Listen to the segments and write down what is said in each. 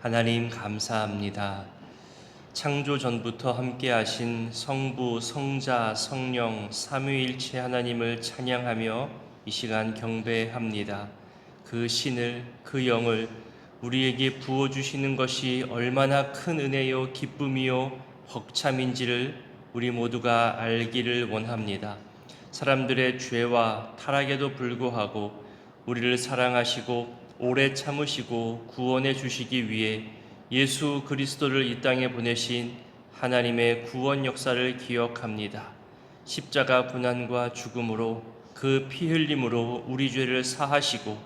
하나님 감사합니다. 창조 전부터 함께 하신 성부, 성자, 성령, 삼위일체 하나님을 찬양하며 이 시간 경배합니다. 그 신을, 그 영을 우리에게 부어주시는 것이 얼마나 큰 은혜요 기쁨이요 벅참인지를 우리 모두가 알기를 원합니다. 사람들의 죄와 타락에도 불구하고 우리를 사랑하시고 오래 참으시고 구원해 주시기 위해 예수 그리스도를 이 땅에 보내신 하나님의 구원 역사를 기억합니다. 십자가 고난과 죽음으로 그 피 흘림으로 우리 죄를 사하시고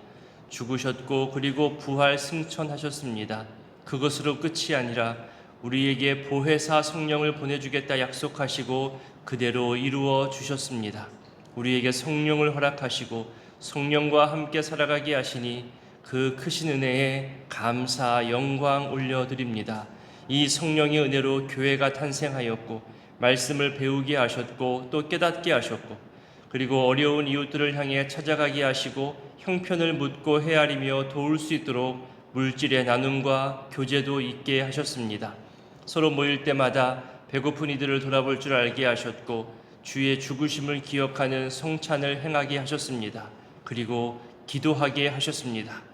죽으셨고 그리고 부활 승천하셨습니다. 그것으로 끝이 아니라 우리에게 보혜사 성령을 보내주겠다 약속하시고 그대로 이루어 주셨습니다. 우리에게 성령을 허락하시고 성령과 함께 살아가게 하시니 그 크신 은혜에 감사 영광 올려드립니다. 이 성령의 은혜로 교회가 탄생하였고 말씀을 배우게 하셨고 또 깨닫게 하셨고 그리고 어려운 이웃들을 향해 찾아가게 하시고 형편을 묻고 헤아리며 도울 수 있도록 물질의 나눔과 교제도 있게 하셨습니다. 서로 모일 때마다 배고픈 이들을 돌아볼 줄 알게 하셨고 주의 죽으심을 기억하는 성찬을 행하게 하셨습니다. 그리고 기도하게 하셨습니다.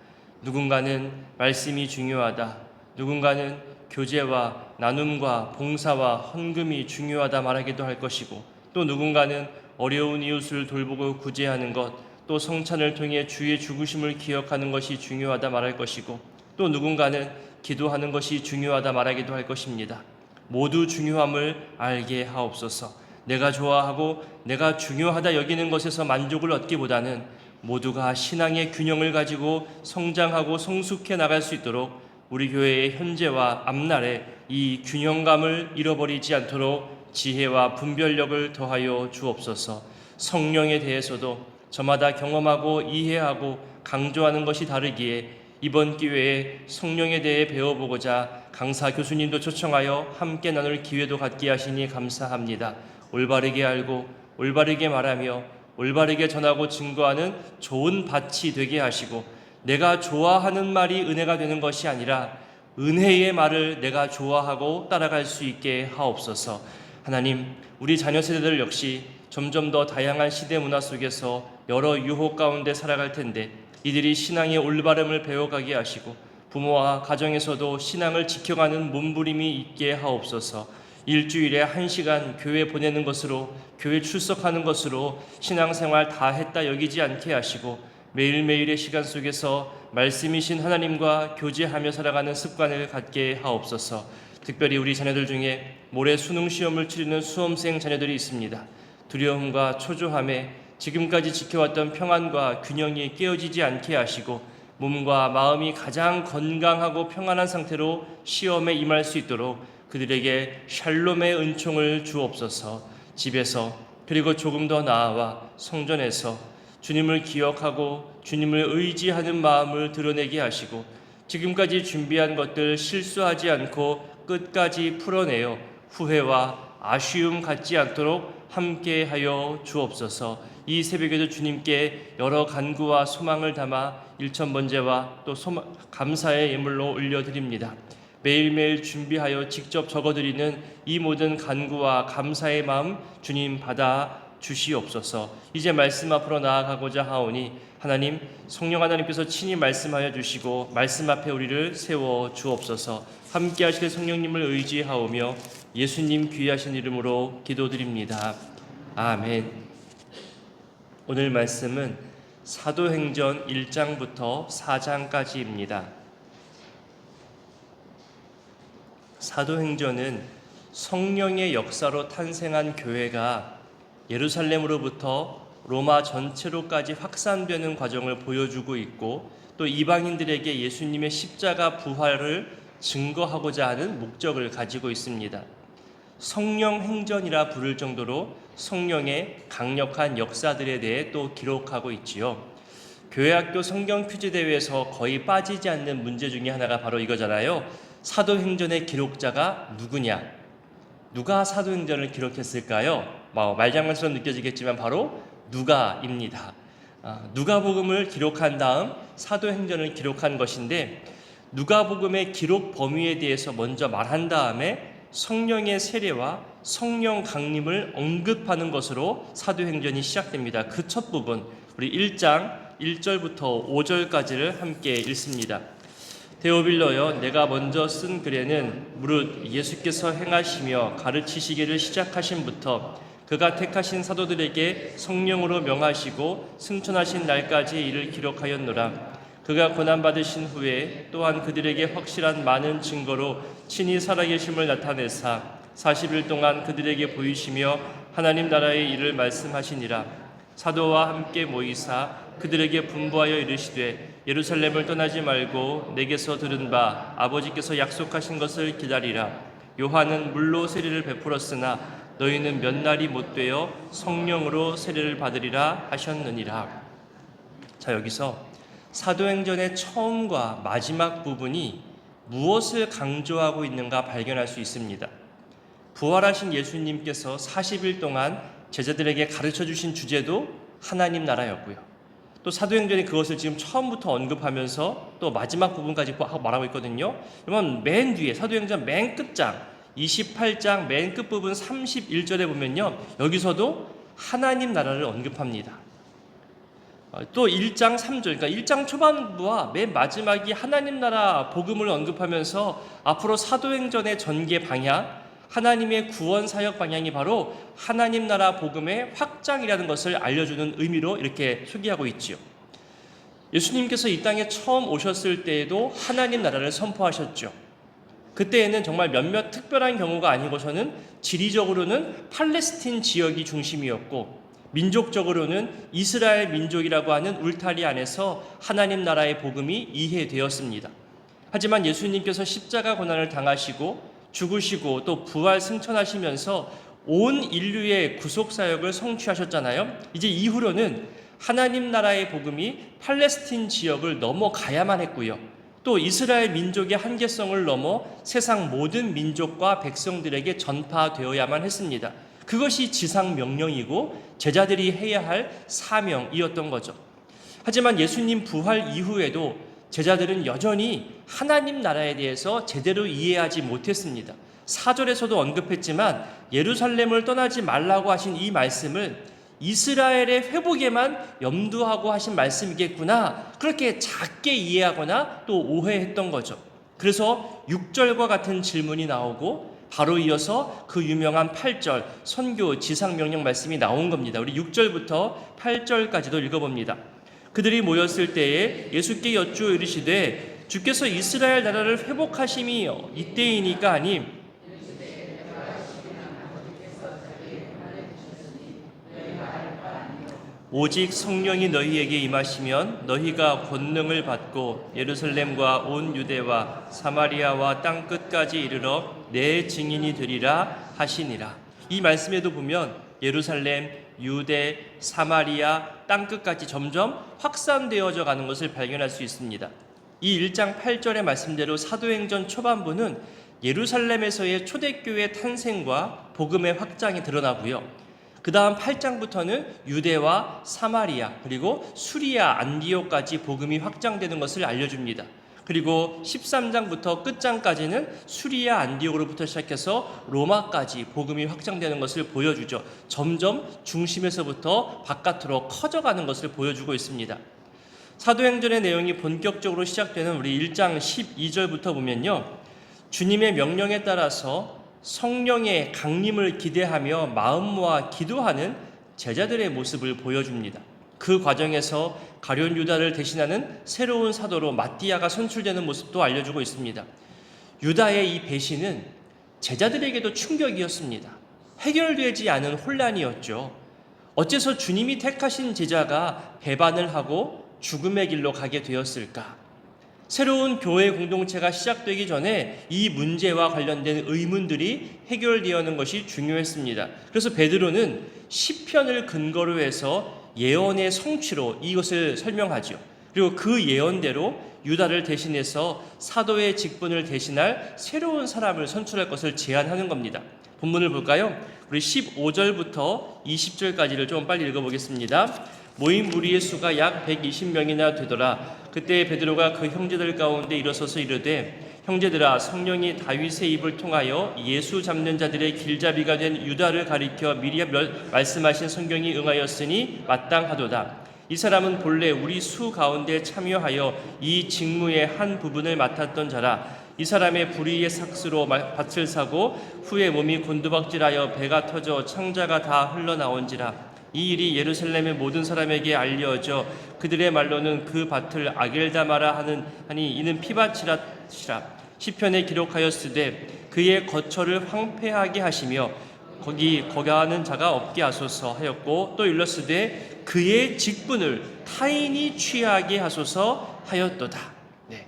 누군가는 말씀이 중요하다, 누군가는 교제와 나눔과 봉사와 헌금이 중요하다 말하기도 할 것이고 또 누군가는 어려운 이웃을 돌보고 구제하는 것, 또 성찬을 통해 주의 죽으심을 기억하는 것이 중요하다 말할 것이고 또 누군가는 기도하는 것이 중요하다 말하기도 할 것입니다. 모두 중요함을 알게 하옵소서. 내가 좋아하고 내가 중요하다 여기는 것에서 만족을 얻기보다는 모두가 신앙의 균형을 가지고 성장하고 성숙해 나갈 수 있도록 우리 교회의 현재와 앞날에 이 균형감을 잃어버리지 않도록 지혜와 분별력을 더하여 주옵소서. 성령에 대해서도 저마다 경험하고 이해하고 강조하는 것이 다르기에 이번 기회에 성령에 대해 배워보고자 강사 교수님도 초청하여 함께 나눌 기회도 갖게 하시니 감사합니다. 올바르게 알고 올바르게 말하며 올바르게 전하고 증거하는 좋은 밭이 되게 하시고 내가 좋아하는 말이 은혜가 되는 것이 아니라 은혜의 말을 내가 좋아하고 따라갈 수 있게 하옵소서. 하나님, 우리 자녀 세대들 역시 점점 더 다양한 시대 문화 속에서 여러 유혹 가운데 살아갈 텐데 이들이 신앙의 올바름을 배워가게 하시고 부모와 가정에서도 신앙을 지켜가는 몸부림이 있게 하옵소서. 일주일에 1시간 교회 보내는 것으로 교회 출석하는 것으로 신앙생활 다 했다 여기지 않게 하시고 매일매일의 시간 속에서 말씀이신 하나님과 교제하며 살아가는 습관을 갖게 하옵소서. 특별히 우리 자녀들 중에 모레 수능 시험을 치르는 수험생 자녀들이 있습니다. 두려움과 초조함에 지금까지 지켜왔던 평안과 균형이 깨어지지 않게 하시고 몸과 마음이 가장 건강하고 평안한 상태로 시험에 임할 수 있도록 그들에게 샬롬의 은총을 주옵소서. 집에서 그리고 조금 더 나아와 성전에서 주님을 기억하고 주님을 의지하는 마음을 드러내게 하시고 지금까지 준비한 것들 실수하지 않고 끝까지 풀어내어 후회와 아쉬움 갖지 않도록 함께하여 주옵소서. 이 새벽에도 주님께 여러 간구와 소망을 담아 일천번제와 또 감사의 예물로 올려드립니다. 매일매일 준비하여 직접 적어드리는 이 모든 간구와 감사의 마음 주님 받아 주시옵소서. 이제 말씀 앞으로 나아가고자 하오니 하나님, 성령 하나님께서 친히 말씀하여 주시고 말씀 앞에 우리를 세워 주옵소서. 함께 하실 성령님을 의지하오며 예수님 귀하신 이름으로 기도드립니다. 아멘. 오늘 말씀은 사도행전 1장부터 4장까지입니다. 사도행전은 성령의 역사로 탄생한 교회가 예루살렘으로부터 로마 전체로까지 확산되는 과정을 보여주고 있고 또 이방인들에게 예수님의 십자가 부활을 증거하고자 하는 목적을 가지고 있습니다. 성령 행전이라 부를 정도로 성령의 강력한 역사들에 대해 또 기록하고 있지요. 교회학교 성경 퀴즈 대회에서 거의 빠지지 않는 문제 중에 하나가 바로 이거잖아요. 사도행전의 기록자가 누구냐? 누가 사도행전을 기록했을까요? 말장난처럼 느껴지겠지만 바로 누가입니다. 누가복음을 기록한 다음 사도행전을 기록한 것인데 누가복음의 기록 범위에 대해서 먼저 말한 다음에 성령의 세례와 성령 강림을 언급하는 것으로 사도행전이 시작됩니다. 그 첫 부분 우리 1장 1절부터 5절까지를 함께 읽습니다. 데오빌로여, 내가 먼저 쓴 글에는 무릇 예수께서 행하시며 가르치시기를 시작하신부터 그가 택하신 사도들에게 성령으로 명하시고 승천하신 날까지 이를 기록하였노라. 그가 고난받으신 후에 또한 그들에게 확실한 많은 증거로 친히 살아계심을 나타내사 40일 동안 그들에게 보이시며 하나님 나라의 일을 말씀하시니라. 사도와 함께 모이사 그들에게 분부하여 이르시되 예루살렘을 떠나지 말고 내게서 들은 바 아버지께서 약속하신 것을 기다리라. 요한은 물로 세례를 베풀었으나 너희는 몇 날이 못 되어 성령으로 세례를 받으리라 하셨느니라. 자, 여기서 사도행전의 처음과 마지막 부분이 무엇을 강조하고 있는가 발견할 수 있습니다. 부활하신 예수님께서 40일 동안 제자들에게 가르쳐 주신 주제도 하나님 나라였고요. 또 사도행전이 그것을 지금 처음부터 언급하면서 또 마지막 부분까지 말하고 있거든요. 그러면 맨 뒤에 사도행전 맨 끝장 28장 맨 끝부분 31절에 보면요, 여기서도 하나님 나라를 언급합니다. 또 1장 3절, 그러니까 1장 초반부와 맨 마지막이 하나님 나라 복음을 언급하면서 앞으로 사도행전의 전개 방향, 하나님의 구원 사역 방향이 바로 하나님 나라 복음의 확장이라는 것을 알려주는 의미로 이렇게 소개하고 있지요. 예수님께서 이 땅에 처음 오셨을 때에도 하나님 나라를 선포하셨죠. 그때에는 정말 몇몇 특별한 경우가 아니고서는 지리적으로는 팔레스틴 지역이 중심이었고 민족적으로는 이스라엘 민족이라고 하는 울타리 안에서 하나님 나라의 복음이 이해되었습니다. 하지만 예수님께서 십자가 고난을 당하시고 죽으시고 또 부활 승천하시면서 온 인류의 구속사역을 성취하셨잖아요. 이제 이후로는 하나님 나라의 복음이 팔레스틴 지역을 넘어가야만 했고요. 또 이스라엘 민족의 한계성을 넘어 세상 모든 민족과 백성들에게 전파되어야만 했습니다. 그것이 지상 명령이고 제자들이 해야 할 사명이었던 거죠. 하지만 예수님 부활 이후에도 제자들은 여전히 하나님 나라에 대해서 제대로 이해하지 못했습니다. 4절에서도 언급했지만 예루살렘을 떠나지 말라고 하신 이 말씀을 이스라엘의 회복에만 염두하고 하신 말씀이겠구나, 그렇게 작게 이해하거나 또 오해했던 거죠. 그래서 6절과 같은 질문이 나오고 바로 이어서 그 유명한 8절 선교 지상명령 말씀이 나온 겁니다. 우리 6절부터 8절까지도 읽어봅니다. 그들이 모였을 때에 예수께 여쭈어 이르시되 주께서 이스라엘 나라를 회복하심이 이때이니까 아님 오직 성령이 너희에게 임하시면 너희가 권능을 받고 예루살렘과 온 유대와 사마리아와 땅끝까지 이르러 내 증인이 되리라 하시니라. 이 말씀에도 보면 예루살렘, 유대, 사마리아, 땅끝까지 점점 확산되어져 가는 것을 발견할 수 있습니다. 이 1장 8절의 말씀대로 사도행전 초반부는 예루살렘에서의 초대교회 탄생과 복음의 확장이 드러나고요. 그 다음 8장부터는 유대와 사마리아 그리고 수리아, 안디옥까지 복음이 확장되는 것을 알려줍니다. 그리고 13장부터 끝장까지는 수리아, 안디옥으로부터 시작해서 로마까지 복음이 확장되는 것을 보여주죠. 점점 중심에서부터 바깥으로 커져가는 것을 보여주고 있습니다. 사도행전의 내용이 본격적으로 시작되는 우리 1장 12절부터 보면요, 주님의 명령에 따라서 성령의 강림을 기대하며 마음 모아 기도하는 제자들의 모습을 보여줍니다. 그 과정에서 가룟 유다를 대신하는 새로운 사도로 마띠아가 선출되는 모습도 알려주고 있습니다. 유다의 이 배신은 제자들에게도 충격이었습니다. 해결되지 않은 혼란이었죠. 어째서 주님이 택하신 제자가 배반을 하고 죽음의 길로 가게 되었을까? 새로운 교회 공동체가 시작되기 전에 이 문제와 관련된 의문들이 해결되어는 것이 중요했습니다. 그래서 베드로는 시편을 근거로 해서 예언의 성취로 이것을 설명하죠. 그리고 그 예언대로 유다를 대신해서 사도의 직분을 대신할 새로운 사람을 선출할 것을 제안하는 겁니다. 본문을 볼까요? 우리 15절부터 20절까지를 좀 빨리 읽어보겠습니다. 모인 무리의 수가 약 120명이나 되더라. 그때 베드로가 그 형제들 가운데 일어서서 이르되 형제들아, 성령이 다윗의 입을 통하여 예수 잡는 자들의 길잡이가 된 유다를 가리켜 미리 말씀하신 성경이 응하였으니 마땅하도다. 이 사람은 본래 우리 수 가운데 참여하여 이 직무의 한 부분을 맡았던 자라. 이 사람의 불의의 삭스로 밭을 사고 후에 몸이 곤두박질하여 배가 터져 창자가 다 흘러나온지라. 이 일이 예루살렘의 모든 사람에게 알려져 그들의 말로는 그 밭을 아겔다마라 하니 이는 피밭이라. 시편에 기록하였으되 그의 거처를 황폐하게 하시며 거기 거하는 자가 없게 하소서 하였고, 또 일렀으되 그의 직분을 타인이 취하게 하소서 하였도다. 네.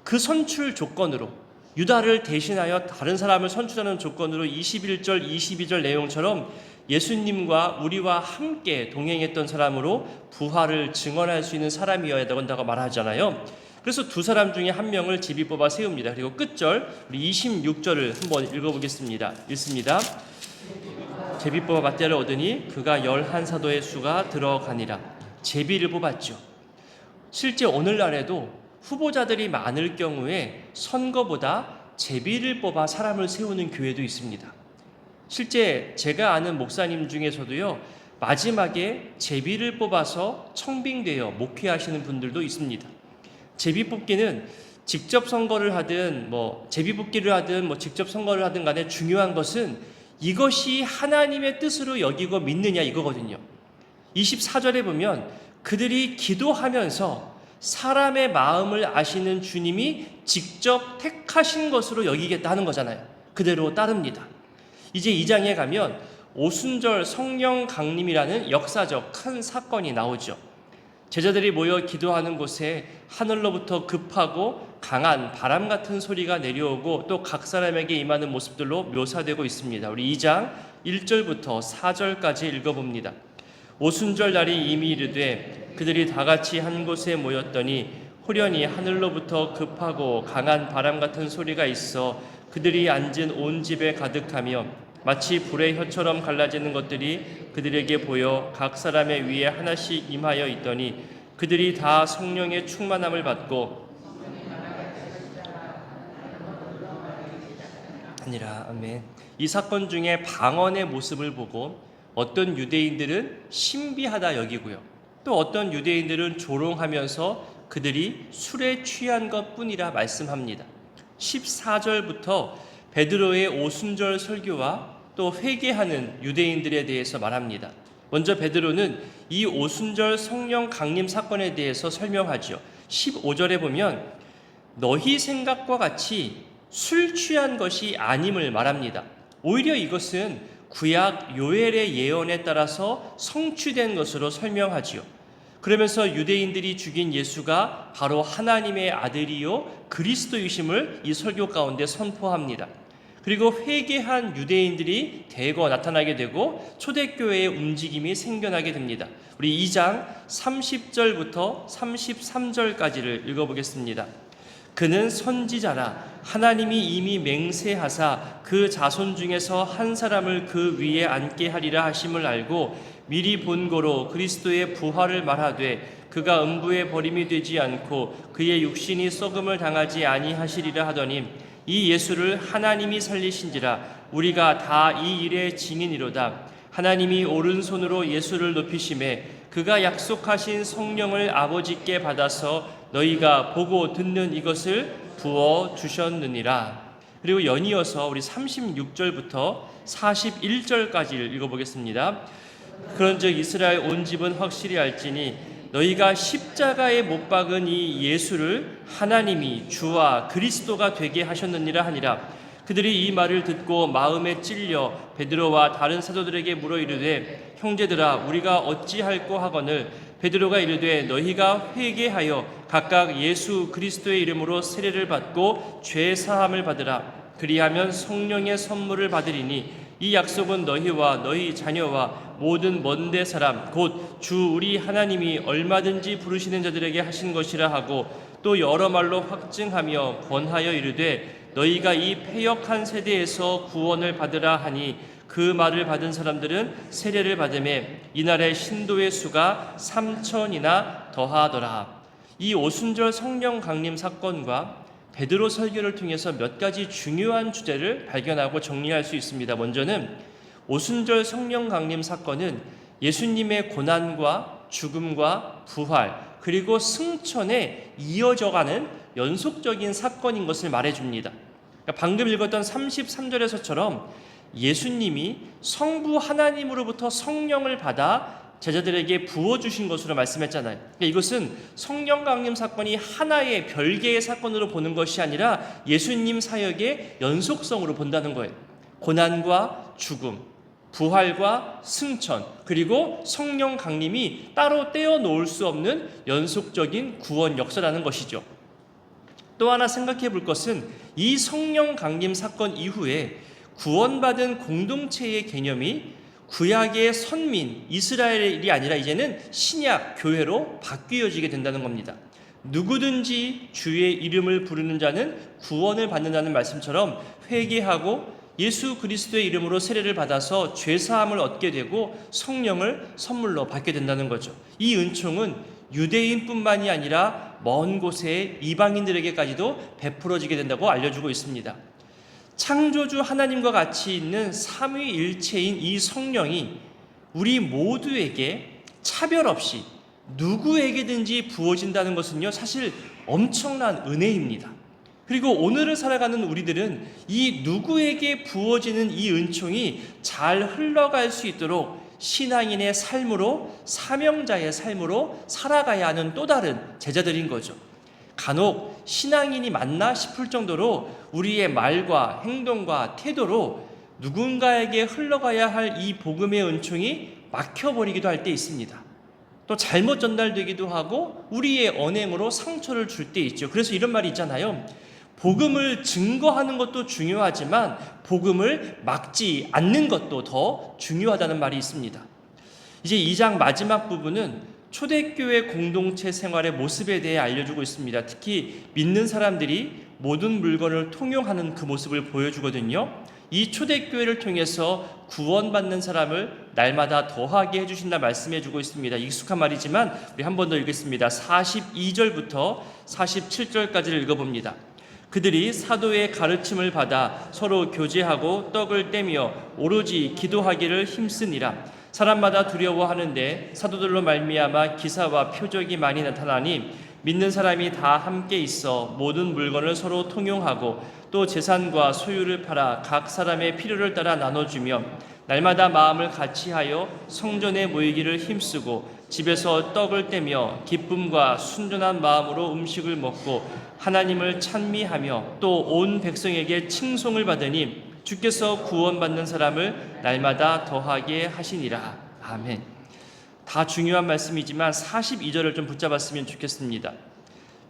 그 선출 조건으로, 유다를 대신하여 다른 사람을 선출하는 조건으로 21절 22절 내용처럼 예수님과 우리와 함께 동행했던 사람으로 부활을 증언할 수 있는 사람이어야 된다고 말하잖아요. 그래서 두 사람 중에 한 명을 제비 뽑아 세웁니다. 그리고 끝절 우리 26절을 한번 읽어보겠습니다. 읽습니다. 제비 뽑아 맏대를 얻으니 그가 11사도의 수가 들어가니라. 제비를 뽑았죠. 실제 오늘날에도 후보자들이 많을 경우에 선거보다 제비를 뽑아 사람을 세우는 교회도 있습니다. 실제 제가 아는 목사님 중에서도요, 마지막에 제비를 뽑아서 청빙되어 목회하시는 분들도 있습니다. 제비 뽑기는 직접 선거를 하든 제비 뽑기를 하든 직접 선거를 하든 간에 중요한 것은 이것이 하나님의 뜻으로 여기고 믿느냐 이거거든요. 24절에 보면 그들이 기도하면서 사람의 마음을 아시는 주님이 직접 택하신 것으로 여기겠다 하는 거잖아요. 그대로 따릅니다. 이제 2장에 가면 오순절 성령 강림이라는 역사적 큰 사건이 나오죠. 제자들이 모여 기도하는 곳에 하늘로부터 급하고 강한 바람 같은 소리가 내려오고 또 각 사람에게 임하는 모습들로 묘사되고 있습니다. 우리 2장 1절부터 4절까지 읽어봅니다. 오순절 날이 이미 이르되 그들이 다 같이 한 곳에 모였더니 호련히 하늘로부터 급하고 강한 바람 같은 소리가 있어 그들이 앉은 온 집에 가득하며 마치 불의 혀처럼 갈라지는 것들이 그들에게 보여 각 사람의 위에 하나씩 임하여 있더니 그들이 다 성령의 충만함을 받고 아니라. 아멘. 이 사건 중에 방언의 모습을 보고 어떤 유대인들은 신비하다 여기고요, 또 어떤 유대인들은 조롱하면서 그들이 술에 취한 것뿐이라 말씀합니다. 14절부터 베드로의 오순절 설교와 또 회개하는 유대인들에 대해서 말합니다. 먼저 베드로는 이 오순절 성령 강림 사건에 대해서 설명하죠. 15절에 보면 너희 생각과 같이 술 취한 것이 아님을 말합니다. 오히려 이것은 구약 요엘의 예언에 따라서 성취된 것으로 설명하지요. 그러면서 유대인들이 죽인 예수가 바로 하나님의 아들이요 그리스도이심을 이 설교 가운데 선포합니다. 그리고 회개한 유대인들이 대거 나타나게 되고 초대교회의 움직임이 생겨나게 됩니다. 우리 2장 30절부터 33절까지를 읽어보겠습니다. 그는 선지자라 하나님이 이미 맹세하사 그 자손 중에서 한 사람을 그 위에 앉게 하리라 하심을 알고 미리 본고로 그리스도의 부활을 말하되 그가 음부에 버림이 되지 않고 그의 육신이 썩음을 당하지 아니하시리라 하더니 이 예수를 하나님이 살리신지라 우리가 다 이 일의 증인이로다. 하나님이 오른손으로 예수를 높이심에 그가 약속하신 성령을 아버지께 받아서 너희가 보고 듣는 이것을 부어 주셨느니라. 그리고 연이어서 우리 36절부터 41절까지를 읽어보겠습니다. 그런즉 이스라엘 온 집은 확실히 알지니 너희가 십자가에 못 박은 이 예수를 하나님이 주와 그리스도가 되게 하셨느니라 하니라. 그들이 이 말을 듣고 마음에 찔려 베드로와 다른 사도들에게 물어 이르되 형제들아 우리가 어찌할꼬 하거늘 베드로가 이르되 너희가 회개하여 각각 예수 그리스도의 이름으로 세례를 받고 죄 사함을 받으라. 그리하면 성령의 선물을 받으리니 이 약속은 너희와 너희 자녀와 모든 먼데 사람 곧 주 우리 하나님이 얼마든지 부르시는 자들에게 하신 것이라 하고 또 여러 말로 확증하며 권하여 이르되 너희가 이 패역한 세대에서 구원을 받으라 하니 그 말을 받은 사람들은 세례를 받음에 이날의 신도의 수가 3,000이나 더하더라. 이 오순절 성령 강림 사건과 베드로 설교를 통해서 몇 가지 중요한 주제를 발견하고 정리할 수 있습니다. 먼저는 오순절 성령 강림 사건은 예수님의 고난과 죽음과 부활 그리고 승천에 이어져가는 연속적인 사건인 것을 말해줍니다. 그러니까 방금 읽었던 33절에서처럼 예수님이 성부 하나님으로부터 성령을 받아 제자들에게 부어주신 것으로 말씀했잖아요. 그러니까 이것은 성령 강림 사건이 하나의 별개의 사건으로 보는 것이 아니라 예수님 사역의 연속성으로 본다는 거예요. 고난과 죽음, 부활과 승천, 그리고 성령 강림이 따로 떼어놓을 수 없는 연속적인 구원 역사라는 것이죠. 또 하나 생각해 볼 것은 이 성령 강림 사건 이후에 구원받은 공동체의 개념이 구약의 선민 이스라엘이 아니라 이제는 신약 교회로 바뀌어지게 된다는 겁니다. 누구든지 주의 이름을 부르는 자는 구원을 받는다는 말씀처럼 회개하고 예수 그리스도의 이름으로 세례를 받아서 죄사함을 얻게 되고 성령을 선물로 받게 된다는 거죠. 이 은총은 유대인뿐만이 아니라 먼 곳의 이방인들에게까지도 베풀어지게 된다고 알려주고 있습니다. 창조주 하나님과 같이 있는 삼위일체인 이 성령이 우리 모두에게 차별 없이 누구에게든지 부어진다는 것은요, 사실 엄청난 은혜입니다. 그리고 오늘을 살아가는 우리들은 이 누구에게 부어지는 이 은총이 잘 흘러갈 수 있도록 신앙인의 삶으로, 사명자의 삶으로 살아가야 하는 또 다른 제자들인 거죠. 간혹 신앙인이 맞나 싶을 정도로 우리의 말과 행동과 태도로 누군가에게 흘러가야 할 이 복음의 은총이 막혀버리기도 할 때 있습니다. 또 잘못 전달되기도 하고 우리의 언행으로 상처를 줄 때 있죠. 그래서 이런 말이 있잖아요. 복음을 증거하는 것도 중요하지만 복음을 막지 않는 것도 더 중요하다는 말이 있습니다. 이제 2장 마지막 부분은 초대교회 공동체 생활의 모습에 대해 알려주고 있습니다. 특히 믿는 사람들이 모든 물건을 통용하는 그 모습을 보여주거든요. 이 초대교회를 통해서 구원받는 사람을 날마다 더하게 해주신다 말씀해주고 있습니다. 익숙한 말이지만 우리 한 번 더 읽겠습니다. 42절부터 47절까지를 읽어봅니다. 그들이 사도의 가르침을 받아 서로 교제하고 떡을 떼며 오로지 기도하기를 힘쓰니라. 사람마다 두려워하는데 사도들로 말미암아 기사와 표적이 많이 나타나니 믿는 사람이 다 함께 있어 모든 물건을 서로 통용하고 또 재산과 소유를 팔아 각 사람의 필요를 따라 나눠주며 날마다 마음을 같이하여 성전에 모이기를 힘쓰고 집에서 떡을 떼며 기쁨과 순전한 마음으로 음식을 먹고 하나님을 찬미하며 또 온 백성에게 칭송을 받으니 주께서 구원받는 사람을 날마다 더하게 하시니라. 아멘. 다 중요한 말씀이지만 42절을 좀 붙잡았으면 좋겠습니다.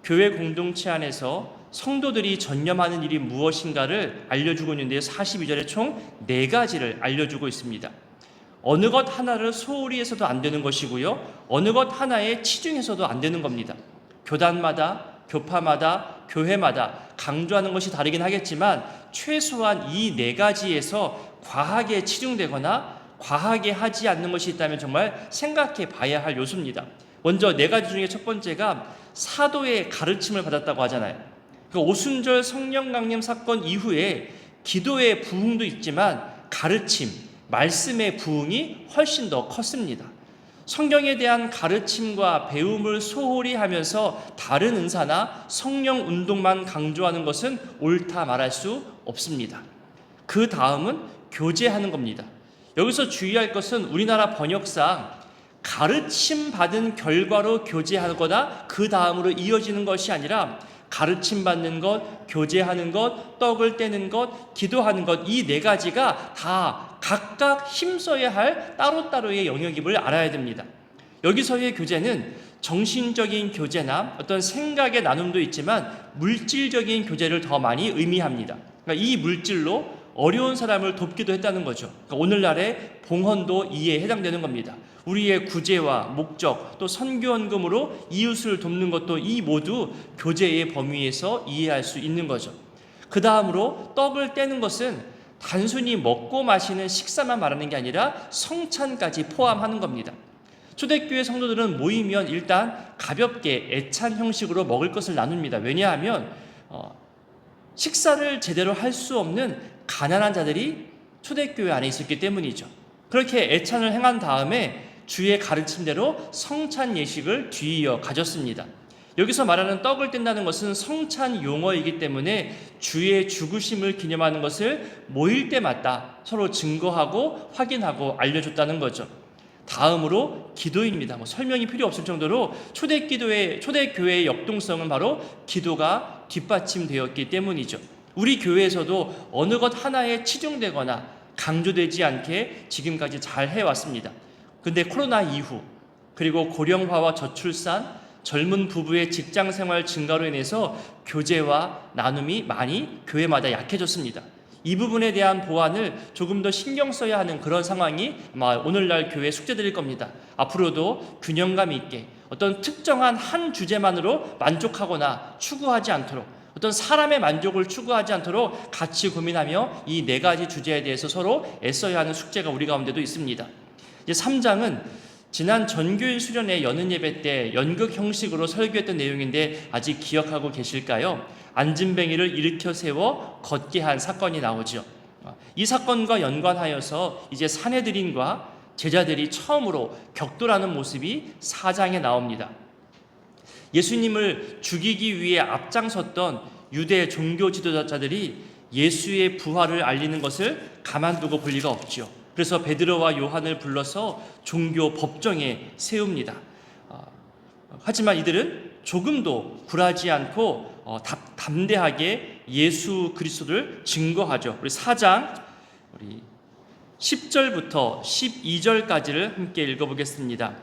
교회 공동체 안에서 성도들이 전념하는 일이 무엇인가를 알려주고 있는데 42절에 총 4가지를 알려주고 있습니다. 어느 것 하나를 소홀히 해서도 안 되는 것이고요. 어느 것 하나에 치중해서도 안 되는 겁니다. 교단마다, 교파마다, 교회마다 강조하는 것이 다르긴 하겠지만 최소한 이 4가지에서 과하게 치중되거나 과하게 하지 않는 것이 있다면 정말 생각해 봐야 할 요소입니다. 먼저 4가지 중에 첫 번째가 사도의 가르침을 받았다고 하잖아요. 그 오순절 성령 강림 사건 이후에 기도의 부흥도 있지만 가르침, 말씀의 부흥이 훨씬 더 컸습니다. 성경에 대한 가르침과 배움을 소홀히 하면서 다른 은사나 성령 운동만 강조하는 것은 옳다 말할 수 없습니다. 그 다음은 교제하는 겁니다. 여기서 주의할 것은 우리나라 번역상 가르침 받은 결과로 교제하거나 그 다음으로 이어지는 것이 아니라 가르침 받는 것, 교제하는 것, 떡을 떼는 것, 기도하는 것, 이 4가지가 다 각각 힘써야 할 따로따로의 영역임을 알아야 됩니다. 여기서의 교제는 정신적인 교제나 어떤 생각의 나눔도 있지만 물질적인 교제를 더 많이 의미합니다. 그러니까 이 물질로 어려운 사람을 돕기도 했다는 거죠. 그러니까 오늘날의 봉헌도 이에 해당되는 겁니다. 우리의 구제와 목적 또 선교헌금으로 이웃을 돕는 것도 이 모두 교제의 범위에서 이해할 수 있는 거죠. 그 다음으로 떡을 떼는 것은 단순히 먹고 마시는 식사만 말하는 게 아니라 성찬까지 포함하는 겁니다. 초대교회 성도들은 모이면 일단 가볍게 애찬 형식으로 먹을 것을 나눕니다. 왜냐하면 식사를 제대로 할 수 없는 가난한 자들이 초대교회 안에 있었기 때문이죠. 그렇게 애찬을 행한 다음에 주의 가르침대로 성찬 예식을 뒤이어 가졌습니다. 여기서 말하는 떡을 뗀다는 것은 성찬 용어이기 때문에 주의 죽으심을 기념하는 것을 모일 때마다 서로 증거하고 확인하고 알려줬다는 거죠. 다음으로 기도입니다. 설명이 필요 없을 정도로 초대교회의 역동성은 바로 기도가 뒷받침되었기 때문이죠. 우리 교회에서도 어느 것 하나에 치중되거나 강조되지 않게 지금까지 잘 해왔습니다. 근데 코로나 이후 그리고 고령화와 저출산, 젊은 부부의 직장생활 증가로 인해서 교제와 나눔이 많이 교회마다 약해졌습니다. 이 부분에 대한 보완을 조금 더 신경 써야 하는 그런 상황이 아마 오늘날 교회 숙제들일 겁니다. 앞으로도 균형감 있게 어떤 특정한 한 주제만으로 만족하거나 추구하지 않도록, 어떤 사람의 만족을 추구하지 않도록 같이 고민하며 이 4가지 주제에 대해서 서로 애써야 하는 숙제가 우리 가운데도 있습니다. 이제 3장은 지난 전교인 수련회 여는 예배 때 연극 형식으로 설교했던 내용인데 아직 기억하고 계실까요? 안진뱅이를 일으켜 세워 걷게 한 사건이 나오죠. 이 사건과 연관하여서 이제 사내들인과 제자들이 처음으로 격돌하는 모습이 4장에 나옵니다. 예수님을 죽이기 위해 앞장섰던 유대 종교 지도자들이 예수의 부활을 알리는 것을 가만두고 볼 리가 없죠. 그래서 베드로와 요한을 불러서 종교 법정에 세웁니다. 하지만 이들은 조금도 굴하지 않고 담대하게 예수 그리스도를 증거하죠. 우리 4장 10절부터 12절까지를 함께 읽어보겠습니다.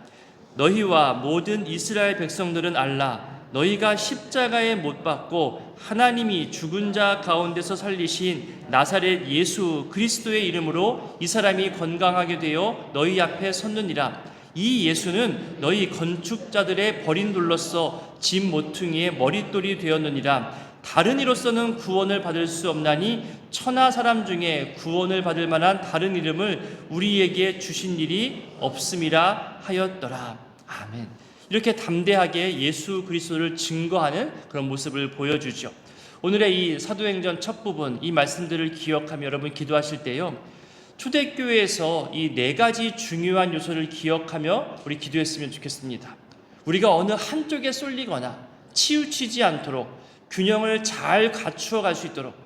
너희와 모든 이스라엘 백성들은 알라. 너희가 십자가에 못 박고 하나님이 죽은 자 가운데서 살리신 나사렛 예수 그리스도의 이름으로 이 사람이 건강하게 되어 너희 앞에 섰느니라. 이 예수는 너희 건축자들의 버린 돌로서 집 모퉁이의 머릿돌이 되었느니라. 다른 이로서는 구원을 받을 수 없나니 천하 사람 중에 구원을 받을 만한 다른 이름을 우리에게 주신 일이 없음이라 하였더라. 아멘. 이렇게 담대하게 예수 그리스도를 증거하는 그런 모습을 보여주죠. 오늘의 이 사도행전 첫 부분, 이 말씀들을 기억하며 여러분 기도하실 때요, 초대교회에서 이 4가지 중요한 요소를 기억하며 우리 기도했으면 좋겠습니다. 우리가 어느 한쪽에 쏠리거나 치우치지 않도록 균형을 잘 갖추어 갈 수 있도록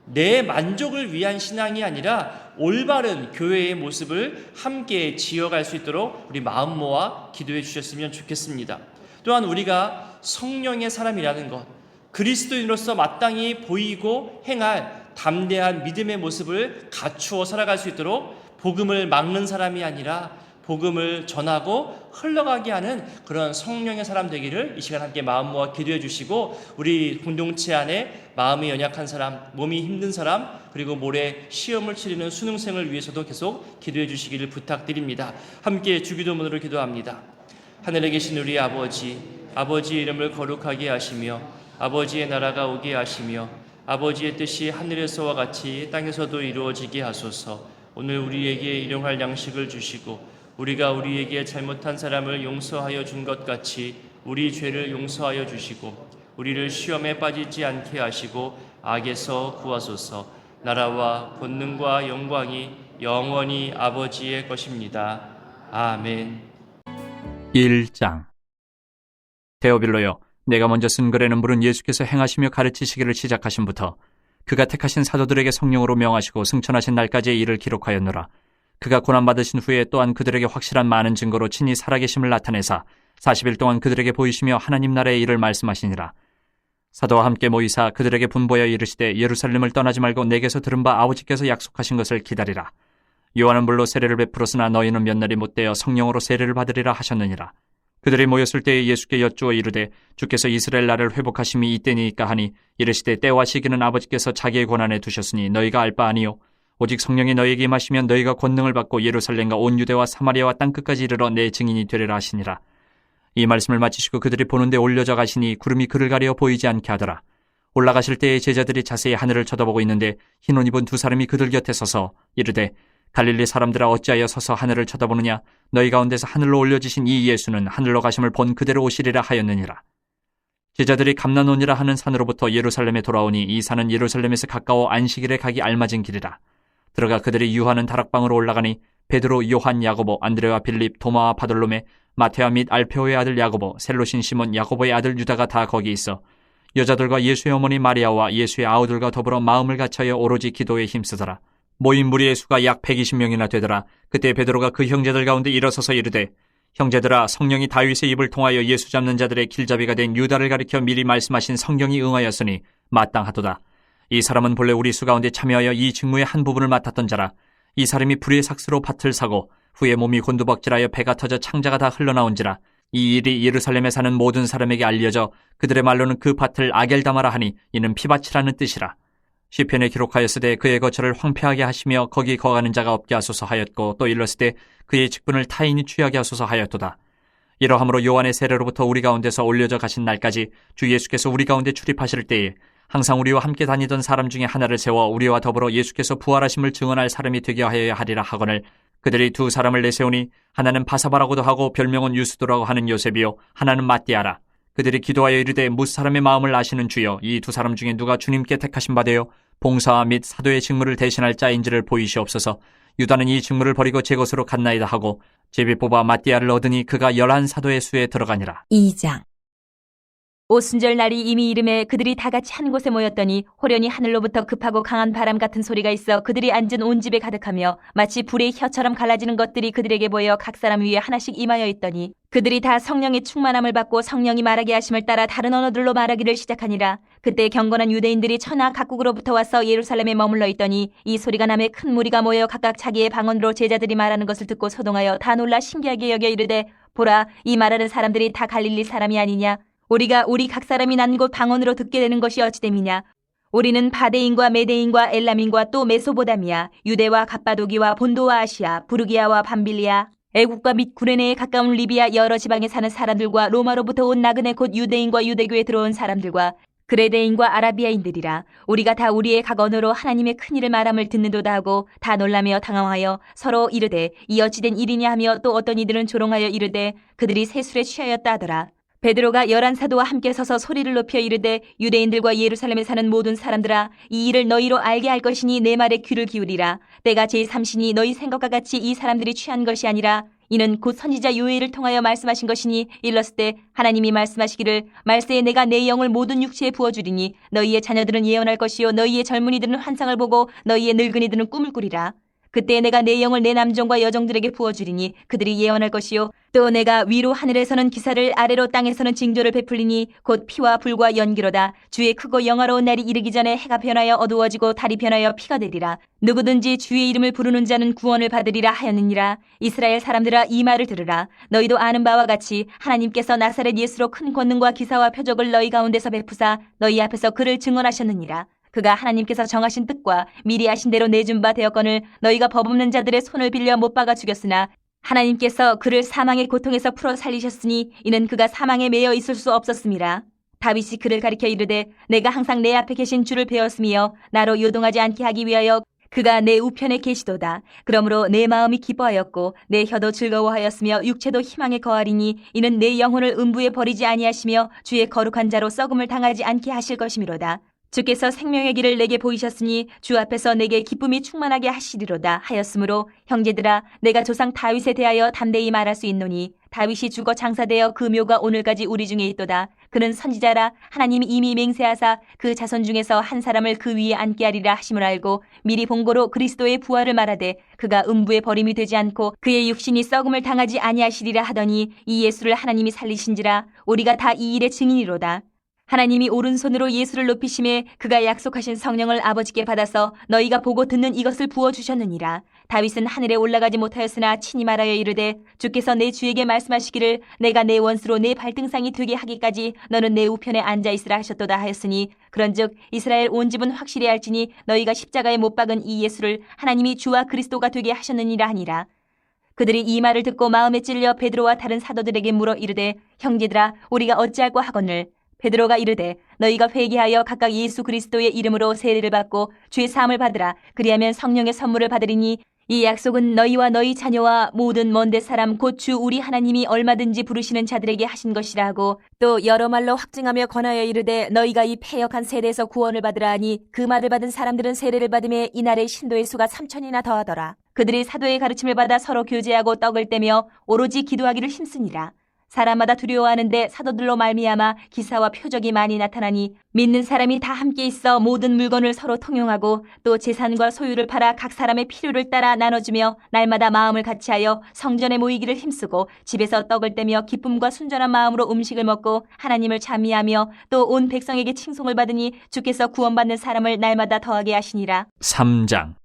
내 만족을 위한 신앙이 아니라 올바른 교회의 모습을 함께 지어갈 수 있도록 우리 마음 모아 기도해 주셨으면 좋겠습니다. 또한 우리가 성령의 사람이라는 것, 그리스도인으로서 마땅히 보이고 행할 담대한 믿음의 모습을 갖추어 살아갈 수 있도록 복음을 막는 사람이 아니라 복음을 전하고 흘러가게 하는 그런 성령의 사람 되기를 이 시간 함께 마음 모아 기도해 주시고, 우리 공동체 안에 마음이 연약한 사람, 몸이 힘든 사람, 그리고 모레 시험을 치르는 수능생을 위해서도 계속 기도해 주시기를 부탁드립니다. 함께 주기도문으로 기도합니다. 하늘에 계신 우리 아버지, 아버지의 이름을 거룩하게 하시며 아버지의 나라가 오게 하시며 아버지의 뜻이 하늘에서와 같이 땅에서도 이루어지게 하소서. 오늘 우리에게 일용할 양식을 주시고 우리가 우리에게 잘못한 사람을 용서하여 준 것 같이 우리 죄를 용서하여 주시고 우리를 시험에 빠지지 않게 하시고 악에서 구하소서. 나라와 권능과 영광이 영원히 아버지의 것입니다. 아멘. 1장. 데오빌로여, 내가 먼저 쓴 글에는 물은 예수께서 행하시며 가르치시기를 시작하심부터 그가 택하신 사도들에게 성령으로 명하시고 승천하신 날까지의 일을 기록하였노라. 그가 고난받으신 후에 또한 그들에게 확실한 많은 증거로 친히 살아계심을 나타내사 40일 동안 그들에게 보이시며 하나님 나라의 일을 말씀하시니라. 사도와 함께 모이사 그들에게 분보여 이르시되 예루살렘을 떠나지 말고 내게서 들은 바 아버지께서 약속하신 것을 기다리라. 요한은 물로 세례를 베풀었으나 너희는 몇 날이 못되어 성령으로 세례를 받으리라 하셨느니라. 그들이 모였을 때에 예수께 여쭈어 이르되 주께서 이스라엘 나라를 회복하심이 이때니까 하니 이르시되 때와 시기는 아버지께서 자기의 권한에 두셨으니 너희가 알 바 아니요 오직 성령이 너희에게 임하시면 너희가 권능을 받고 예루살렘과 온 유대와 사마리아와 땅끝까지 이르러 내 증인이 되리라 하시니라. 이 말씀을 마치시고 그들이 보는데 올려져 가시니 구름이 그를 가려 보이지 않게 하더라. 올라가실 때에 제자들이 자세히 하늘을 쳐다보고 있는데 흰 옷 입은 두 사람이 그들 곁에 서서 이르되 갈릴리 사람들아 어찌하여 서서 하늘을 쳐다보느냐 너희 가운데서 하늘로 올려지신 이 예수는 하늘로 가심을 본 그대로 오시리라 하였느니라. 제자들이 감난원이라 하는 산으로부터 예루살렘에 돌아오니 이 산은 예루살렘에서 가까워 안식일에 가기 알맞은 길이라. 들어가 그들이 유하는 다락방으로 올라가니 베드로, 요한, 야고보, 안드레와 빌립, 도마와 바돌로메, 마테아 및 알페오의 아들 야고보, 셀로신 시몬, 야고보의 아들 유다가 다 거기 있어 여자들과 예수의 어머니 마리아와 예수의 아우들과 더불어 마음을 같이하여 오로지 기도에 힘쓰더라. 모인 무리의 수가 약 120명이나 되더라. 그때 베드로가 그 형제들 가운데 일어서서 이르되 형제들아 성령이 다윗의 입을 통하여 예수 잡는 자들의 길잡이가 된 유다를 가리켜 미리 말씀하신 성경이 응하였으니 마땅하도다. 이 사람은 본래 우리 수 가운데 참여하여 이 직무의 한 부분을 맡았던 자라. 이 사람이 불의 삭스로 밭을 사고 후에 몸이 곤두박질하여 배가 터져 창자가 다 흘러나온지라. 이 일이 예루살렘에 사는 모든 사람에게 알려져 그들의 말로는 그 밭을 아겔다마라 하니 이는 피밭이라는 뜻이라. 시편에 기록하였으되 그의 거처를 황폐하게 하시며 거기 거하는 자가 없게 하소서 하였고 또 일렀으되 그의 직분을 타인이 취하게 하소서 하였도다. 이러함으로 요한의 세례로부터 우리 가운데서 올려져 가신 날까지 주 예수께서 우리 가운데 출입하실 때에 항상 우리와 함께 다니던 사람 중에 하나를 세워 우리와 더불어 예수께서 부활하심을 증언할 사람이 되게 하여야 하리라 하거늘 그들이 두 사람을 내세우니 하나는 바사바라고도 하고 별명은 유스도라고 하는 요셉이요 하나는 마띠아라. 그들이 기도하여 이르되 무사람의 마음을 아시는 주여 이 두 사람 중에 누가 주님께 택하신 바되어 봉사와 및 사도의 직무를 대신할 자인지를 보이시옵소서. 유다는 이 직무를 버리고 제 것으로 갔나이다 하고 제비 뽑아 마띠아를 얻으니 그가 11사도의 수에 들어가니라. 2장. 오순절 날이 이미 이름에 그들이 다 같이 한 곳에 모였더니 호련히 하늘로부터 급하고 강한 바람 같은 소리가 있어 그들이 앉은 온 집에 가득하며 마치 불의 혀처럼 갈라지는 것들이 그들에게 보여 각 사람 위에 하나씩 임하여 있더니 그들이 다 성령의 충만함을 받고 성령이 말하게 하심을 따라 다른 언어들로 말하기를 시작하니라. 그때 경건한 유대인들이 천하 각국으로부터 와서 예루살렘에 머물러 있더니 이 소리가 남에 큰 무리가 모여 각각 자기의 방언으로 제자들이 말하는 것을 듣고 소동하여 다 놀라 신기하게 여겨 이르되 보라 이 말하는 사람들이 다 갈릴리 사람이 아니냐. 우리가 우리 각 사람이 난 곳 방언으로 듣게 되는 것이 어찌됨이냐. 우리는 바데인과 메데인과 엘람인과 또 메소보다미아, 유대와 갑바도기와 본도와 아시아, 부르기아와 밤빌리아, 애국과 및 구레네에 가까운 리비아 여러 지방에 사는 사람들과 로마로부터 온 나그네 곧 유대인과 유대교에 들어온 사람들과 그레데인과 아라비아인들이라. 우리가 다 우리의 각 언어로 하나님의 큰 일을 말함을 듣는도다 하고 다 놀라며 당황하여 서로 이르되 이 어찌된 일이냐 하며 또 어떤 이들은 조롱하여 이르되 그들이 새술에 취하였다 하더라. 베드로가 11사도와 함께 서서 소리를 높여 이르되 유대인들과 예루살렘에 사는 모든 사람들아 이 일을 너희로 알게 할 것이니 내 말에 귀를 기울이라. 때가 제3시니 너희 생각과 같이 이 사람들이 취한 것이 아니라 이는 곧 선지자 요엘을 통하여 말씀하신 것이니 일렀을 때 하나님이 말씀하시기를 말세에 내가 내 영을 모든 육체에 부어주리니 너희의 자녀들은 예언할 것이요 너희의 젊은이들은 환상을 보고 너희의 늙은이들은 꿈을 꾸리라. 그때 내가 내 영을 내 남종과 여종들에게 부어주리니 그들이 예언할 것이요 또 내가 위로 하늘에서는 기사를 아래로 땅에서는 징조를 베풀리니 곧 피와 불과 연기로다. 주의 크고 영화로운 날이 이르기 전에 해가 변하여 어두워지고 달이 변하여 피가 되리라. 누구든지 주의 이름을 부르는 자는 구원을 받으리라 하였느니라. 이스라엘 사람들아 이 말을 들으라. 너희도 아는 바와 같이 하나님께서 나사렛 예수로 큰 권능과 기사와 표적을 너희 가운데서 베푸사 너희 앞에서 그를 증언하셨느니라. 그가 하나님께서 정하신 뜻과 미리 아신 대로 내준 바 되었거늘 너희가 법 없는 자들의 손을 빌려 못 박아 죽였으나 하나님께서 그를 사망의 고통에서 풀어 살리셨으니 이는 그가 사망에 매여 있을 수 없었음이라. 다윗이 그를 가리켜 이르되 내가 항상 내 앞에 계신 주를 배웠으며 나로 요동하지 않게 하기 위하여 그가 내 우편에 계시도다. 그러므로 내 마음이 기뻐하였고 내 혀도 즐거워하였으며 육체도 희망에 거하리니 이는 내 영혼을 음부에 버리지 아니하시며 주의 거룩한 자로 썩음을 당하지 않게 하실 것이미로다. 주께서 생명의 길을 내게 보이셨으니 주 앞에서 내게 기쁨이 충만하게 하시리로다 하였으므로 형제들아 내가 조상 다윗에 대하여 담대히 말할 수 있노니 다윗이 죽어 장사되어 그 묘가 오늘까지 우리 중에 있도다. 그는 선지자라 하나님이 이미 맹세하사 그 자손 중에서 한 사람을 그 위에 앉게 하리라 하심을 알고 미리 본고로 그리스도의 부활을 말하되 그가 음부에 버림이 되지 않고 그의 육신이 썩음을 당하지 아니하시리라 하더니 이 예수를 하나님이 살리신지라. 우리가 다 이 일의 증인이로다. 하나님이 오른손으로 예수를 높이심에 그가 약속하신 성령을 아버지께 받아서 너희가 보고 듣는 이것을 부어주셨느니라. 다윗은 하늘에 올라가지 못하였으나 친히 말하여 이르되 주께서 내 주에게 말씀하시기를 내가 내 원수로 내 발등상이 되게 하기까지 너는 내 우편에 앉아있으라 하셨도다 하였으니 그런즉 이스라엘 온 집은 확실히 알지니 너희가 십자가에 못 박은 이 예수를 하나님이 주와 그리스도가 되게 하셨느니라 하니라. 그들이 이 말을 듣고 마음에 찔려 베드로와 다른 사도들에게 물어 이르되 형제들아 우리가 어찌할꼬 하거늘 베드로가 이르되 너희가 회개하여 각각 예수 그리스도의 이름으로 세례를 받고 죄 사함을 받으라. 그리하면 성령의 선물을 받으리니 이 약속은 너희와 너희 자녀와 모든 먼데 사람 곧 주 우리 하나님이 얼마든지 부르시는 자들에게 하신 것이라 하고 또 여러 말로 확증하며 권하여 이르되 너희가 이 패역한 세대에서 구원을 받으라 하니 그 말을 받은 사람들은 세례를 받음에 이날의 신도의 수가 3,000이나 더하더라. 그들이 사도의 가르침을 받아 서로 교제하고 떡을 떼며 오로지 기도하기를 힘쓰니라. 사람마다 두려워하는데 사도들로 말미암아 기사와 표적이 많이 나타나니 믿는 사람이 다 함께 있어 모든 물건을 서로 통용하고 또 재산과 소유를 팔아 각 사람의 필요를 따라 나눠주며 날마다 마음을 같이하여 성전에 모이기를 힘쓰고 집에서 떡을 떼며 기쁨과 순전한 마음으로 음식을 먹고 하나님을 찬미하며 또 온 백성에게 칭송을 받으니 주께서 구원받는 사람을 날마다 더하게 하시니라. 3장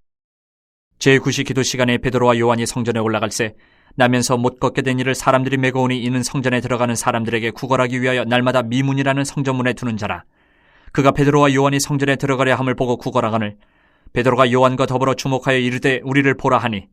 제9시 기도 시간에 베드로와 요한이 성전에 올라갈새 나면서 못 걷게 된 이를 사람들이 메고 오니 이는 성전에 들어가는 사람들에게 구걸하기 위하여 날마다 미문이라는 성전문에 두는 자라. 그가 베드로와 요한이 성전에 들어가려 함을 보고 구걸하거늘 베드로가 요한과 더불어 주목하여 이르되 우리를 보라 하니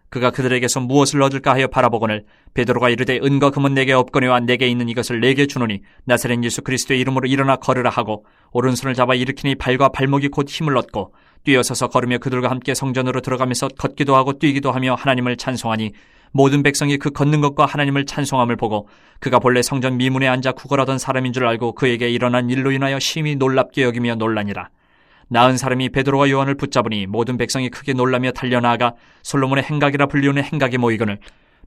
그가 그들에게서 무엇을 얻을까 하여 바라보거늘 베드로가 이르되 은과 금은 내게 없거니와 내게 있는 이것을 내게 주노니 나사렛 예수 그리스도의 이름으로 일어나 걸으라 하고 오른손을 잡아 일으키니 발과 발목이 곧 힘을 얻고 뛰어서서 걸으며 그들과 함께 성전으로 들어가면서 걷기도 하고 뛰기도 하며 하나님을 찬송하니 모든 백성이 그 걷는 것과 하나님을 찬송함을 보고 그가 본래 성전 미문에 앉아 구걸하던 사람인 줄 알고 그에게 일어난 일로 인하여 심히 놀랍게 여기며 놀라니라. 나은 사람이 베드로와 요한을 붙잡으니 모든 백성이 크게 놀라며 달려나아가 솔로몬의 행각이라 불리우는 행각에 모이거늘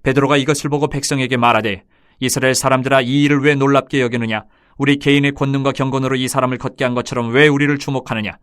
베드로가 이것을 보고 백성에게 말하되 이스라엘 사람들아 이 일을 왜 놀랍게 여기느냐? 우리 개인의 권능과 경건으로 이 사람을 걷게 한 것처럼 왜 우리를 주목하느냐?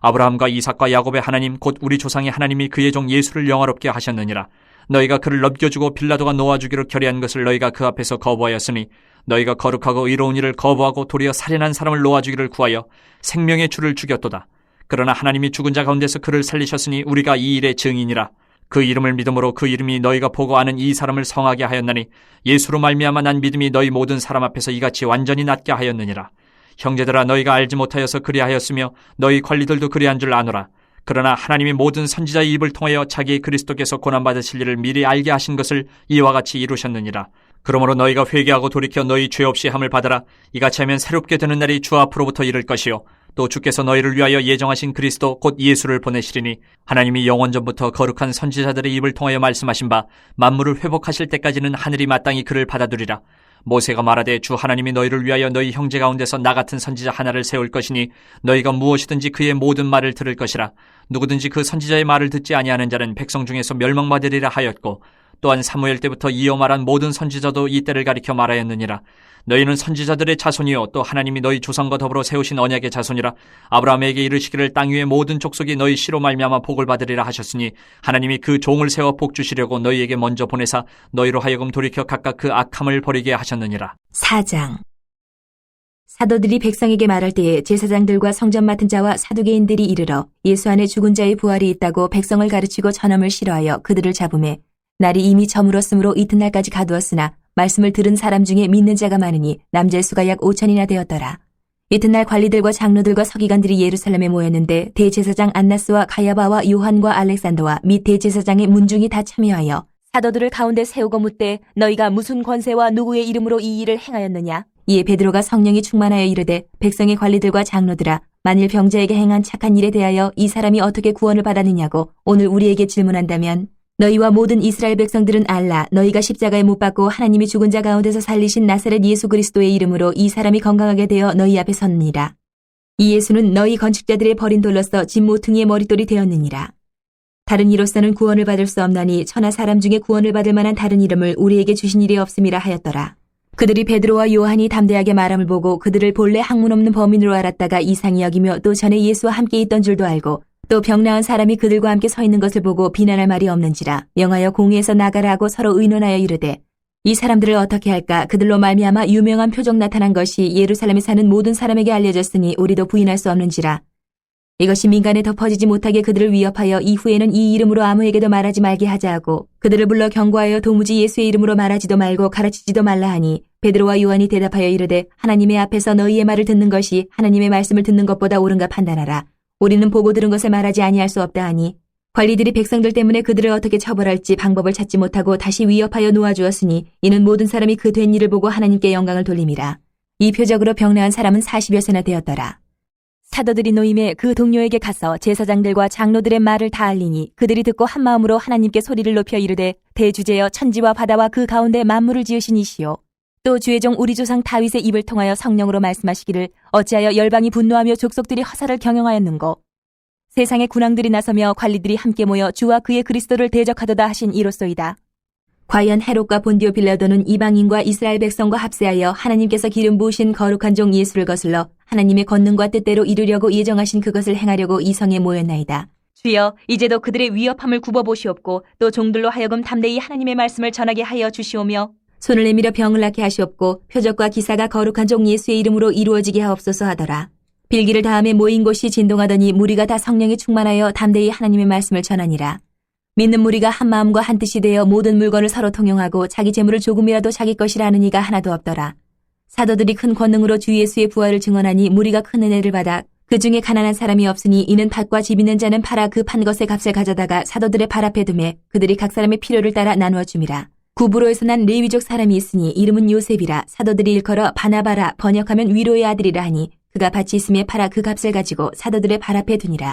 아브라함과 이삭과 야곱의 하나님 곧 우리 조상의 하나님이 그의 종 예수를 영화롭게 하셨느니라. 너희가 그를 넘겨주고 빌라도가 놓아주기로 결의한 것을 너희가 그 앞에서 거부하였으니 너희가 거룩하고 의로운 일을 거부하고 도리어 살인한 사람을 놓아주기를 구하여 생명의 주를 죽였도다. 그러나 하나님이 죽은 자 가운데서 그를 살리셨으니 우리가 이 일의 증인이라. 그 이름을 믿음으로 그 이름이 너희가 보고 아는 이 사람을 성하게 하였나니 예수로 말미암아 난 믿음이 너희 모든 사람 앞에서 이같이 완전히 낫게 하였느니라. 형제들아 너희가 알지 못하여서 그리하였으며 너희 관리들도 그리한 줄 아노라. 그러나 하나님이 모든 선지자의 입을 통하여 자기 그리스도께서 고난받으실 일을 미리 알게 하신 것을 이와 같이 이루셨느니라. 그러므로 너희가 회개하고 돌이켜 너희 죄 없이 함을 받아라. 이같이 하면 새롭게 되는 날이 주 앞으로부터 이를 것이요 또 주께서 너희를 위하여 예정하신 그리스도 곧 예수를 보내시리니 하나님이 영원전부터 거룩한 선지자들의 입을 통하여 말씀하신 바 만물을 회복하실 때까지는 하늘이 마땅히 그를 받아두리라. 모세가 말하되 주 하나님이 너희를 위하여 너희 형제 가운데서 나 같은 선지자 하나를 세울 것이니 너희가 무엇이든지 그의 모든 말을 들을 것이라. 누구든지 그 선지자의 말을 듣지 아니하는 자는 백성 중에서 멸망받으리라 하였고 또한 사무엘 때부터 이어 말한 모든 선지자도 이 때를 가리켜 말하였느니라. 너희는 선지자들의 자손이요 또 하나님이 너희 조상과 더불어 세우신 언약의 자손이라. 아브라함에게 이르시기를 땅 위의 모든 족속이 너희 씨로 말미암아 복을 받으리라 하셨으니 하나님이 그 종을 세워 복 주시려고 너희에게 먼저 보내사 너희로 하여금 돌이켜 각각 그 악함을 버리게 하셨느니라. 4장 사도들이 백성에게 말할 때에 제사장들과 성전 맡은 자와 사두개인들이 이르러 예수 안에 죽은 자의 부활이 있다고 백성을 가르치고 전염을 싫어하여 그들을 잡음에 날이 이미 저물었으므로 이튿날까지 가두었으나 말씀을 들은 사람 중에 믿는 자가 많으니 남자의 수가 약 5,000이나 되었더라. 이튿날 관리들과 장로들과 서기관들이 예루살렘에 모였는데 대제사장 안나스와 가야바와 요한과 알렉산더와 및 대제사장의 문중이 다 참여하여 사도들을 가운데 세우고 묻되 너희가 무슨 권세와 누구의 이름으로 이 일을 행하였느냐? 이에 베드로가 성령이 충만하여 이르되 백성의 관리들과 장로들아 만일 병자에게 행한 착한 일에 대하여 이 사람이 어떻게 구원을 받았느냐고 오늘 우리에게 질문한다면 너희와 모든 이스라엘 백성들은 알라. 너희가 십자가에 못 박고 하나님이 죽은 자 가운데서 살리신 나사렛 예수 그리스도의 이름으로 이 사람이 건강하게 되어 너희 앞에 섰느니라. 이 예수는 너희 건축자들의 버린 돌로서 집 모퉁이의 머릿돌이 되었느니라. 다른 이로서는 구원을 받을 수 없나니 천하 사람 중에 구원을 받을 만한 다른 이름을 우리에게 주신 일이 없음이라 하였더라. 그들이 베드로와 요한이 담대하게 말함을 보고 그들을 본래 학문 없는 범인으로 알았다가 이상히 여기며 또 전에 예수와 함께 있던 줄도 알고 또 병 나은 사람이 그들과 함께 서 있는 것을 보고 비난할 말이 없는지라 명하여 공회에서 나가라 하고 서로 의논하여 이르되 이 사람들을 어떻게 할까? 그들로 말미암아 유명한 표적 나타난 것이 예루살렘에 사는 모든 사람에게 알려졌으니 우리도 부인할 수 없는지라. 이것이 민간에 더 퍼지지 못하게 그들을 위협하여 이후에는 이 이름으로 아무에게도 말하지 말게 하자 하고 그들을 불러 경고하여 도무지 예수의 이름으로 말하지도 말고 가르치지도 말라 하니 베드로와 요한이 대답하여 이르되 하나님의 앞에서 너희의 말을 듣는 것이 하나님의 말씀을 듣는 것보다 옳은가 판단하라. 우리는 보고 들은 것을 말하지 아니할 수 없다 하니 관리들이 백성들 때문에 그들을 어떻게 처벌할지 방법을 찾지 못하고 다시 위협하여 놓아주었으니 이는 모든 사람이 그 된 일을 보고 하나님께 영광을 돌림이라. 이 표적으로 병나은 사람은 40여세나 되었더라. 사도들이 노임에 그 동료에게 가서 제사장들과 장로들의 말을 다 알리니 그들이 듣고 한마음으로 하나님께 소리를 높여 이르되 대주제여 천지와 바다와 그 가운데 만물을 지으신 이시오. 또 주의 종 우리 조상 다윗의 입을 통하여 성령으로 말씀하시기를 어찌하여 열방이 분노하며 족속들이 허사를 경영하였는고. 세상의 군왕들이 나서며 관리들이 함께 모여 주와 그의 그리스도를 대적하도다 하신 이로소이다. 과연 헤롯과 본디오 빌라도는 이방인과 이스라엘 백성과 합세하여 하나님께서 기름 부으신 거룩한 종 예수를 거슬러 하나님의 권능과 뜻대로 이루려고 예정하신 그것을 행하려고 이 성에 모였나이다. 주여, 이제도 그들의 위협함을 굽어보시옵고 또 종들로 하여금 담대히 하나님의 말씀을 전하게 하여 주시오며 손을 내밀어 병을 낫게 하시옵고 표적과 기사가 거룩한 종 예수의 이름으로 이루어지게 하옵소서 하더라. 빌기를 다음에 모인 곳이 진동하더니 무리가 다 성령에 충만하여 담대히 하나님의 말씀을 전하니라. 믿는 무리가 한 마음과 한 뜻이 되어 모든 물건을 서로 통용하고 자기 재물을 조금이라도 자기 것이라 하는 이가 하나도 없더라. 사도들이 큰 권능으로 주 예수의 부활을 증언하니 무리가 큰 은혜를 받아 그 중에 가난한 사람이 없으니 이는 밭과 집 있는 자는 팔아 그 판 것의 값을 가져다가 사도들의 발 앞에 두매 그들이 각 사람의 필요를 따라 나누어 줌이라. 구브로에서 난 레위족 사람이 있으니 이름은 요셉이라. 사도들이 일컬어 바나바라 번역하면 위로의 아들이라 하니 그가 밭이 있음에 팔아 그 값을 가지고 사도들의 발 앞에 두니라.